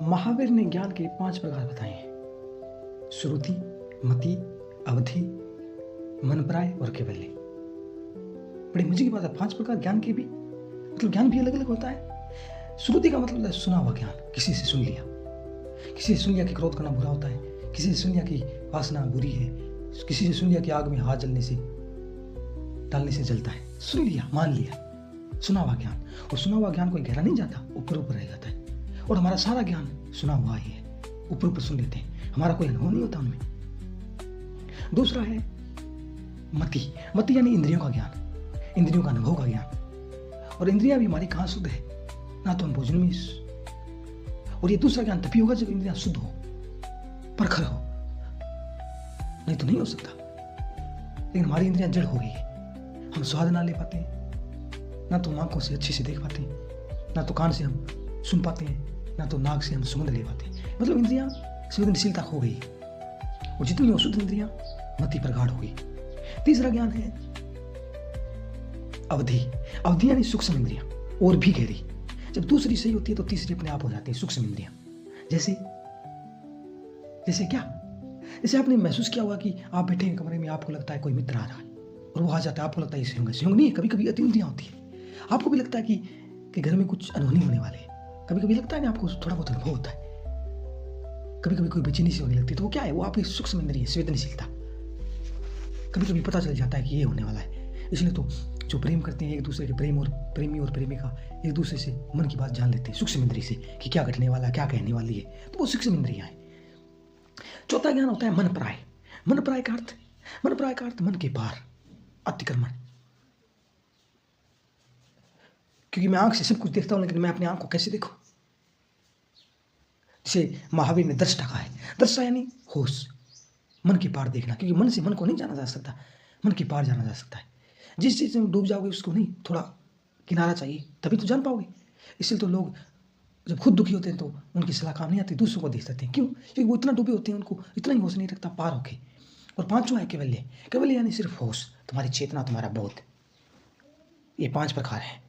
महावीर ने ज्ञान के 5 प्रकार बताए हैं: श्रुति, मति, अवधि, मनप्राय और कैवल्य। बड़ी मजे की बात है, 5 प्रकार ज्ञान के भी, मतलब ज्ञान भी अलग अलग होता है। श्रुति का मतलब है सुना हुआ ज्ञान, किसी से सुन लिया। किसी से सुन लिया कि क्रोध करना बुरा होता है, किसी से सुन लिया कि वासना बुरी है, किसी से सुन लिया कि आग में हाथ डालने से जलता है। सुन लिया, मान लिया, सुना हुआ ज्ञान। और सुना हुआ ज्ञान कोई गहरा नहीं जाता, ऊपर ऊपर रह जाता है। और हमारा सारा ज्ञान सुना हुआ ही है, ऊपर ऊपर सुन लेते हैं, हमारा कोई अनुभव नहीं होता उनमें। दूसरा है मति। मति यानी इंद्रियों का ज्ञान, इंद्रियों का अनुभव का ज्ञान। और इंद्रियां भी हमारी कहाँ शुद्ध है, ना तो हम भोजन में। और ये दूसरा ज्ञान तभी होगा जब इंद्रियां शुद्ध हो, प्रखर हो, नहीं तो नहीं हो सकता। लेकिन हमारी इंद्रियां जड़ हो गई है, हम स्वाद ना ले पाते हैं, ना तो आंखों से अच्छे से देख पाते हैं, ना तो कान से हम सुन पाते हैं, ना तो नाक से हम सुगंध ले पाते हैं। मतलब इंद्रियां संवेदनशीलता खो गई, और जितनी अशुद्ध इंद्रियां मति प्रगाढ़ हो गई। तीसरा ज्ञान है अवधि। अवधि यानी सूक्ष्म इंद्रियां, और भी गहरी। जब दूसरी सही होती है तो तीसरी अपने आप हो जाती है सूक्ष्म इंद्रियां। जैसे क्या? जैसे आपने महसूस किया होगा कि आप बैठे हैं कमरे में, आपको लगता है कोई मित्र आ रहा है और वो आ जाता है, आपको लगता है ये संयोग नहीं है। कभी कभी अति इंद्रियां होती है, आपको भी लगता है कि घर में कुछ अनहोनी होने वाले है। कभी कभी लगता है कि आपको थोड़ा बहुत अनुभव होता है, कभी कभी कोई बेचैनी सी होने लगती है, तो वो क्या है? वो आपकी सूक्ष्म इंद्रिय है, संवेदनशीलता। कभी कभी पता चल जाता है कि ये होने वाला है। इसलिए तो जो प्रेम करते हैं एक दूसरे के, प्रेमी और प्रेमिका एक दूसरे से मन की बात जान लेते हैं सूक्ष्म इंद्रिय से, कि क्या घटने वाला है, क्या कहने वाली है, तो वो सूक्ष्म इंद्रियां हैं। चौथा ज्ञान होता है मनप्राय। मनप्राय का अर्थ मन के पार, अतिक्रमण। क्योंकि मैं आंख से सब कुछ देखता हूं, लेकिन मैं अपनी आंख को कैसे देखूं? जिसे महावीर ने दृष्टा कहा है। दृष्टा यानी होश, मन के पार देखना। क्योंकि मन से मन को नहीं जाना जा सकता, मन के पार जाना जा सकता है। जिस चीज में डूब जाओगे उसको नहीं, थोड़ा किनारा चाहिए, तभी तो जान पाओगे। इसलिए तो लोग जब खुद दुखी होते हैं तो उनकी सलाह काम नहीं आती, दूसरों को देख सकते हैं। क्यों? क्योंकि वो इतना डूबे होते हैं, उनको इतना ही होश नहीं रखता पार होके। और पांचवा है कैवल्य। कैवल्य यानी सिर्फ होश, तुम्हारी चेतना, तुम्हारा बोध। ये 5 प्रकार हैं।